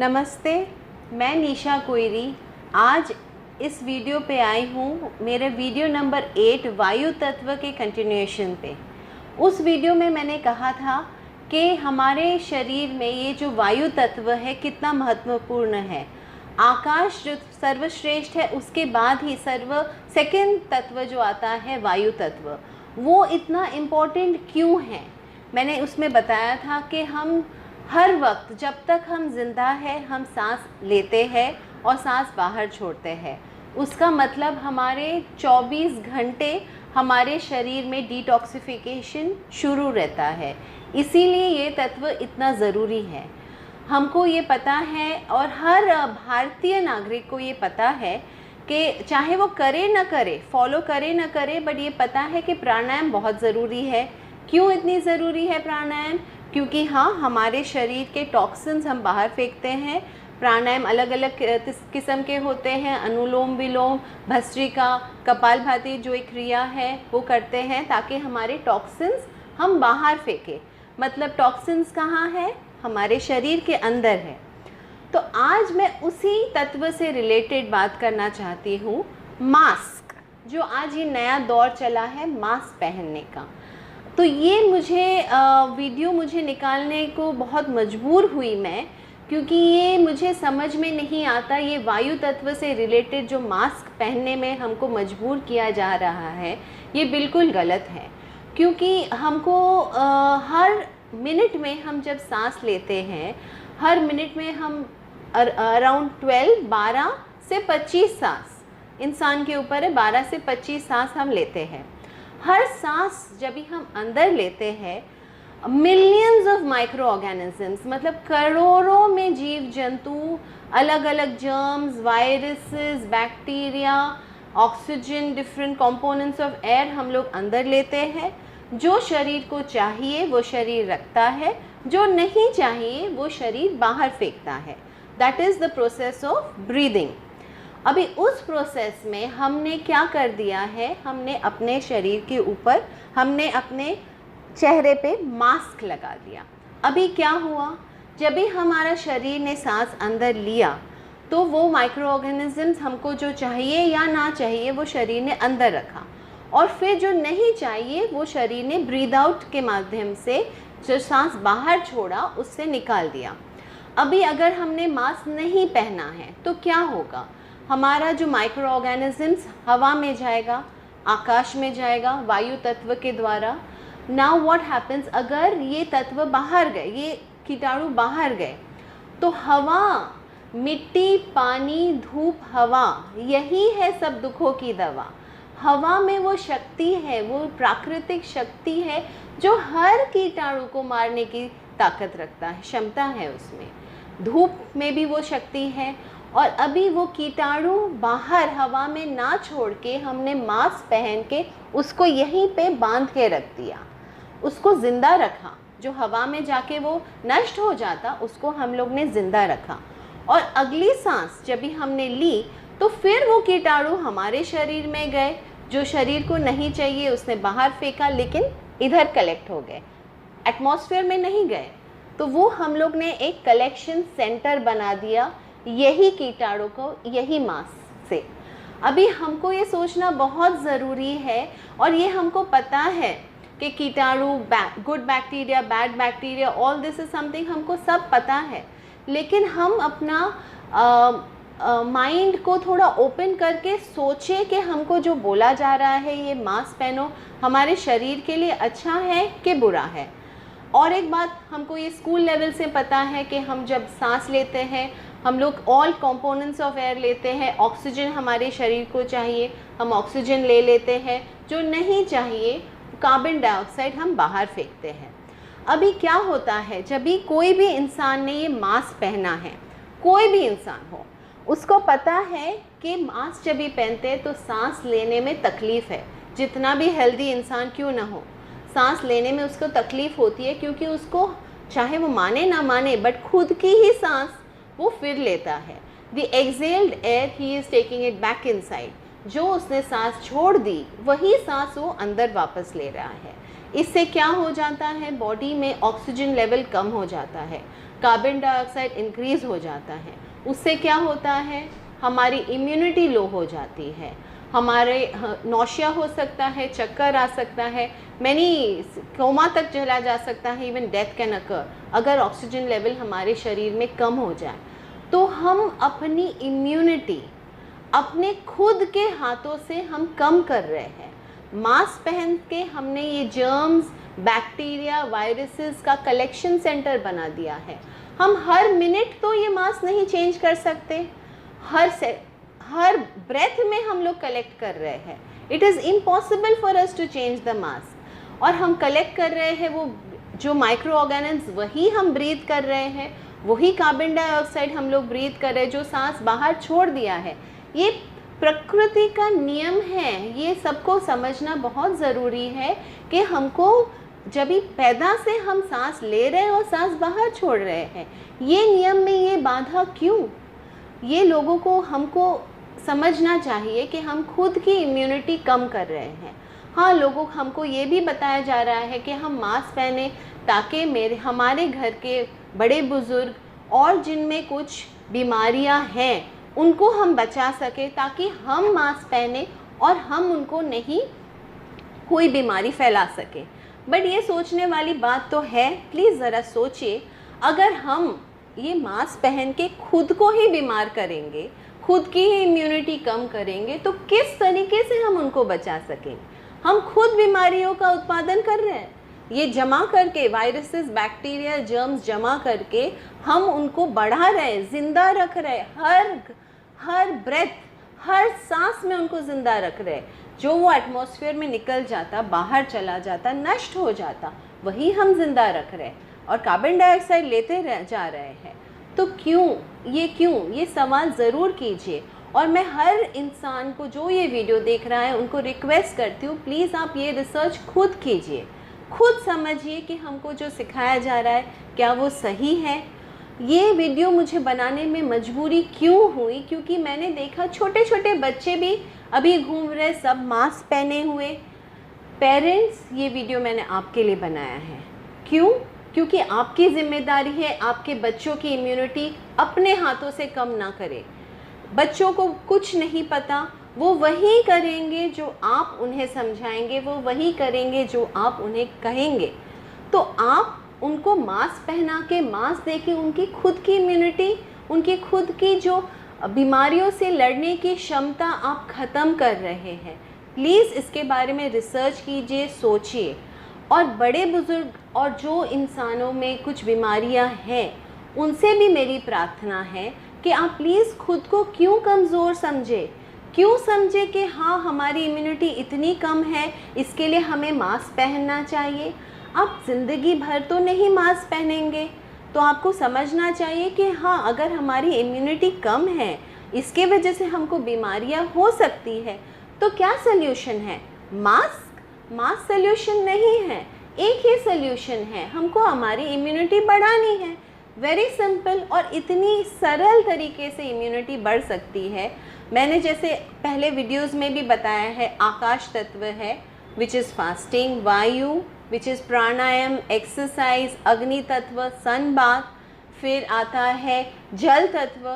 नमस्ते, मैं निशा कोइरी आज इस वीडियो पे आई हूँ। मेरे वीडियो नंबर 8 वायु तत्व के कंटिन्यूएशन पे। उस वीडियो में मैंने कहा था कि हमारे शरीर में ये जो वायु तत्व है कितना महत्वपूर्ण है। आकाश जो सर्वश्रेष्ठ है, उसके बाद ही सेकंड तत्व जो आता है वायु तत्व, वो इतना इम्पोर्टेंट क्यों है। मैंने उसमें बताया था कि हम हर वक्त जब तक हम जिंदा है हम सांस लेते हैं और सांस बाहर छोड़ते हैं। उसका मतलब हमारे 24 घंटे हमारे शरीर में डिटॉक्सिफिकेशन शुरू रहता है। इसीलिए ये तत्व इतना ज़रूरी है। हमको ये पता है और हर भारतीय नागरिक को ये पता है कि चाहे वो करे ना करे, फॉलो करे ना करे, बट ये पता है कि प्राणायाम बहुत ज़रूरी है। क्यों इतनी ज़रूरी है प्राणायाम? क्योंकि हाँ, हमारे शरीर के टॉक्सिन्स हम बाहर फेंकते हैं। प्राणायाम अलग अलग किस्म के होते हैं, अनुलोम विलोम, भस्त्रिका, कपालभाति जो एक क्रिया है वो करते हैं ताकि हमारे टॉक्सिन्स हम बाहर फेंकें। मतलब टॉक्सिन्स कहाँ है? हमारे शरीर के अंदर है। तो आज मैं उसी तत्व से रिलेटेड बात करना चाहती हूँ। मास्क, जो आज ये नया दौर चला है मास्क पहनने का। तो ये वीडियो मुझे निकालने को बहुत मजबूर हुई मैं, क्योंकि ये मुझे समझ में नहीं आता। ये वायु तत्व से रिलेटेड जो मास्क पहनने में हमको मजबूर किया जा रहा है, ये बिल्कुल गलत है। क्योंकि हमको हर मिनट में हम जब सांस लेते हैं, हर मिनट में हम अराउंड 12 से 25 सांस इंसान के ऊपर है, 12 से 25 सांस हम लेते हैं। हर सांस जब भी हम अंदर लेते हैं, मिलियंस ऑफ माइक्रो ऑर्गेनिजम्स, मतलब करोड़ों में जीव जंतु, अलग अलग germs, viruses, bacteria, oxygen, different components of air हम लोग अंदर लेते हैं। जो शरीर को चाहिए वो शरीर रखता है, जो नहीं चाहिए वो शरीर बाहर फेंकता है। That is the process of breathing. अभी उस प्रोसेस में हमने क्या कर दिया है, हमने अपने शरीर के ऊपर, हमने अपने चेहरे पे मास्क लगा दिया। अभी क्या हुआ, जब भी हमारा शरीर ने सांस अंदर लिया तो वो माइक्रो ऑर्गेनिजम्स हमको जो चाहिए या ना चाहिए वो शरीर ने अंदर रखा, और फिर जो नहीं चाहिए वो शरीर ने ब्रीद आउट के माध्यम से जो सांस बाहर छोड़ा उससे निकाल दिया। अभी अगर हमने मास्क नहीं पहना है तो क्या होगा? हमारा जो माइक्रो ऑर्गेनिजम्स हवा में जाएगा, आकाश में जाएगा वायु तत्व के द्वारा। नाउ व्हाट हैपन्स, अगर ये तत्व बाहर गए, ये कीटाणु बाहर गए, तो हवा, मिट्टी, पानी, धूप, हवा, यही है सब दुखों की दवा। हवा में वो शक्ति है, वो प्राकृतिक शक्ति है जो हर कीटाणु को मारने की ताकत रखता है, क्षमता है उसमें। धूप में भी वो शक्ति है। और अभी वो कीटाणु बाहर हवा में ना छोड़ के हमने मास्क पहन के उसको यहीं पे बांध के रख दिया, उसको ज़िंदा रखा। जो हवा में जाके वो नष्ट हो जाता उसको हम लोग ने ज़िंदा रखा, और अगली सांस जब भी हमने ली तो फिर वो कीटाणु हमारे शरीर में गए। जो शरीर को नहीं चाहिए उसने बाहर फेंका, लेकिन इधर कलेक्ट हो गए, एटमॉस्फेयर में नहीं गए। तो वो हम लोग ने एक कलेक्शन सेंटर बना दिया यही कीटाणु को, यही मास्क से। अभी हमको ये सोचना बहुत ज़रूरी है, और ये हमको पता है कि कीटाणु, good bacteria, bad bacteria, all this is something हमको सब पता है। लेकिन हम अपना माइंड को थोड़ा ओपन करके सोचें कि हमको जो बोला जा रहा है ये मास्क पहनो, हमारे शरीर के लिए अच्छा है कि बुरा है। और एक बात हमको ये स्कूल लेवल से पता है कि हम जब सांस लेते हैं हम लोग ऑल कंपोनेंट्स ऑफ एयर लेते हैं। ऑक्सीजन हमारे शरीर को चाहिए, हम ऑक्सीजन ले लेते हैं। जो नहीं चाहिए कार्बन डाइऑक्साइड हम बाहर फेंकते हैं। अभी क्या होता है, जब भी कोई भी इंसान ने ये मास्क पहना है, कोई भी इंसान हो, उसको पता है कि मास्क जब भी पहनते हैं तो सांस लेने में तकलीफ़ है। जितना भी हेल्दी इंसान क्यों ना हो, सांस लेने में उसको तकलीफ़ होती है, क्योंकि उसको चाहे वो माने ना माने बट खुद की ही सांस वो फिर लेता है। The excelled air he is taking it back inside. जो उसने सांस छोड़ दी वही सांस वो अंदर वापस ले रहा है। इससे क्या हो जाता है, बॉडी में ऑक्सीजन लेवल कम हो जाता है। कार्बन डाइऑक्साइड इंक्रीज़ हो जाता है। उससे क्या होता है, हमारी इम्यूनिटी लो हो जाती है, हमारे नौशिया हो सकता है, चक्कर आ सकता है, मैनी कोमा तक चला जा सकता है, इवन डेथ कैन अकर अगर ऑक्सीजन लेवल हमारे शरीर में कम हो जाए। तो हम अपनी इम्यूनिटी अपने खुद के हाथों से हम कम कर रहे हैं। मास्क पहन के हमने ये जर्म्स, बैक्टीरिया, वायरसेस का कलेक्शन सेंटर बना दिया है। हम हर मिनट तो ये मास्क नहीं चेंज कर सकते, हर ब्रेथ में हम लोग कलेक्ट कर रहे हैं। It is impossible for us to change the mask. और हम कलेक्ट कर रहे हैं वो जो माइक्रो ऑर्गेनिम्स, वही हम ब्रीथ कर रहे हैं, वही कार्बन डाइऑक्साइड हम लोग ब्रीथ कर रहे हैं जो सांस बाहर छोड़ दिया है। ये प्रकृति का नियम है, ये सबको समझना बहुत ज़रूरी है कि हमको जब भी पैदा से हम सांस ले रहे हैं और सांस बाहर छोड़ रहे हैं, ये नियम में ये बाधा क्यों? ये लोगों को हमको समझना चाहिए कि हम खुद की इम्यूनिटी कम कर रहे हैं। हाँ, लोगों हमको ये भी बताया जा रहा है कि हम मास्क पहने ताकि हमारे घर के बड़े बुज़ुर्ग और जिनमें कुछ बीमारियां हैं उनको हम बचा सके, ताकि हम मास्क पहने और हम उनको नहीं कोई बीमारी फैला सके। बट ये सोचने वाली बात तो है। प्लीज़ ज़रा सोचिए, अगर हम ये मास्क पहन के खुद को ही बीमार करेंगे, खुद की ही इम्यूनिटी कम करेंगे, तो किस तरीके से हम उनको बचा सकेंगे? हम खुद बीमारियों का उत्पादन कर रहे हैं, ये जमा करके वायरसेस, बैक्टीरिया, जर्म्स जमा करके हम उनको बढ़ा रहे हैं, ज़िंदा रख रहे हैं, हर ब्रेथ, हर सांस में उनको ज़िंदा रख रहे हैं। जो वो एटमॉस्फेयर में निकल जाता, बाहर चला जाता, नष्ट हो जाता, वही हम ज़िंदा रख रहे हैं और कार्बन डाइऑक्साइड लेते जा रहे हैं। तो क्यों, ये सवाल ज़रूर कीजिए। और मैं हर इंसान को जो ये वीडियो देख रहा है उनको रिक्वेस्ट करती हूँ, प्लीज़ आप ये रिसर्च खुद कीजिए, खुद समझिए कि हमको जो सिखाया जा रहा है क्या वो सही है। ये वीडियो मुझे बनाने में मजबूरी क्यों हुई, क्योंकि मैंने देखा छोटे छोटे बच्चे भी अभी घूम रहे, सब मास्क पहने हुए। पेरेंट्स, ये वीडियो मैंने आपके लिए बनाया है। क्यों? क्योंकि आपकी जिम्मेदारी है आपके बच्चों की इम्यूनिटी अपने हाथों से कम ना करें। बच्चों को कुछ नहीं पता, वो वही करेंगे जो आप उन्हें समझाएंगे, वो वही करेंगे जो आप उन्हें कहेंगे। तो आप उनको मास्क पहना के, मास्क दे के उनकी खुद की इम्यूनिटी, उनकी खुद की जो बीमारियों से लड़ने की क्षमता आप ख़त्म कर रहे हैं। प्लीज़ इसके बारे में रिसर्च कीजिए, सोचिए। और बड़े बुज़ुर्ग और जो इंसानों में कुछ बीमारियां हैं, उनसे भी मेरी प्रार्थना है कि आप प्लीज़ खुद को क्यों कमज़ोर समझे, क्यों समझे कि हाँ हमारी इम्यूनिटी इतनी कम है, इसके लिए हमें मास्क पहनना चाहिए। आप ज़िंदगी भर तो नहीं मास्क पहनेंगे, तो आपको समझना चाहिए कि हाँ, अगर हमारी इम्यूनिटी कम है, इसके वजह से हमको बीमारियां हो सकती है, तो क्या सल्यूशन है? मास्क सल्यूशन नहीं है। एक ही सल्यूशन है, हमको हमारी इम्यूनिटी बढ़ानी है। वेरी सिंपल, और इतनी सरल तरीके से इम्यूनिटी बढ़ सकती है। मैंने जैसे पहले वीडियोस में भी बताया है, आकाश तत्व है विच इज़ फास्टिंग, वायु विच इज़ प्राणायाम, एक्सरसाइज, अग्नि तत्व, सन बाथ, फिर आता है जल तत्व,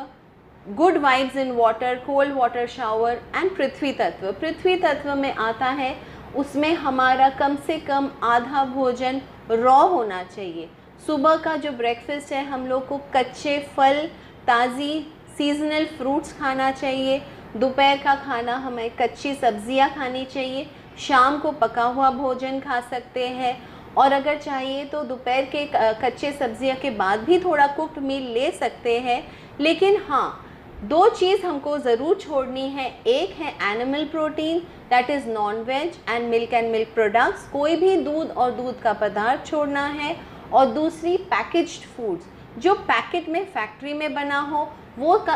good vibes in water, cold water shower, and पृथ्वी तत्व। पृथ्वी तत्व में आता है, उसमें हमारा कम से कम आधा भोजन रॉ होना चाहिए। सुबह का जो ब्रेकफास्ट है, हम लोग को कच्चे फल, ताज़ी सीजनल फ्रूट्स खाना चाहिए। दोपहर का खाना हमें कच्ची सब्जियां खानी चाहिए। शाम को पका हुआ भोजन खा सकते हैं, और अगर चाहिए तो दोपहर के कच्चे सब्जियां के बाद भी थोड़ा कुक्ड मील ले सकते हैं। लेकिन हाँ, दो चीज़ हमको ज़रूर छोड़नी है। एक है animal protein, that is non veg and milk products, कोई भी दूध और दूध का पदार्थ छोड़ना है। और दूसरी पैकेज्ड फूड्स, जो पैकेट में फैक्ट्री में बना हो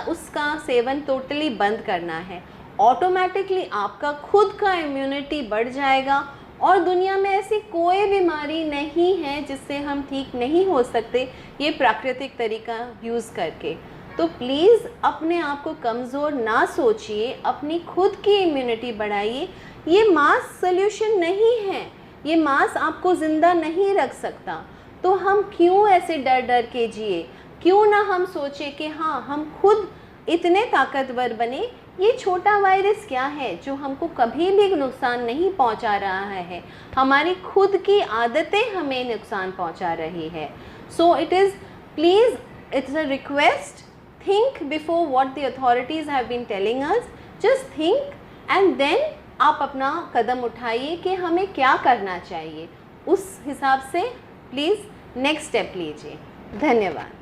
उसका सेवन टोटली बंद करना है। ऑटोमेटिकली आपका खुद का इम्यूनिटी बढ़ जाएगा, और दुनिया में ऐसी कोई बीमारी नहीं है जिससे हम ठीक नहीं हो सकते ये प्राकृतिक तरीका यूज़ करके। तो प्लीज़ अपने आप को कमज़ोर ना सोचिए, अपनी खुद की इम्यूनिटी बढ़ाइए। ये मास्क सल्यूशन नहीं है, ये मास्क आपको ज़िंदा नहीं रख सकता। तो हम क्यों ऐसे डर डर के जिए? क्यों ना हम सोचें कि हाँ, हम खुद इतने ताकतवर बने। ये छोटा वायरस क्या है जो हमको कभी भी नुकसान नहीं पहुंचा रहा है, हमारी खुद की आदतें हमें नुकसान पहुंचा रही है। So it is, please, it's a request, think before what the authorities have been telling us, just think and then आप अपना कदम उठाइए कि हमें क्या करना चाहिए, उस हिसाब से प्लीज़ नेक्स्ट स्टेप लीजिए। धन्यवाद।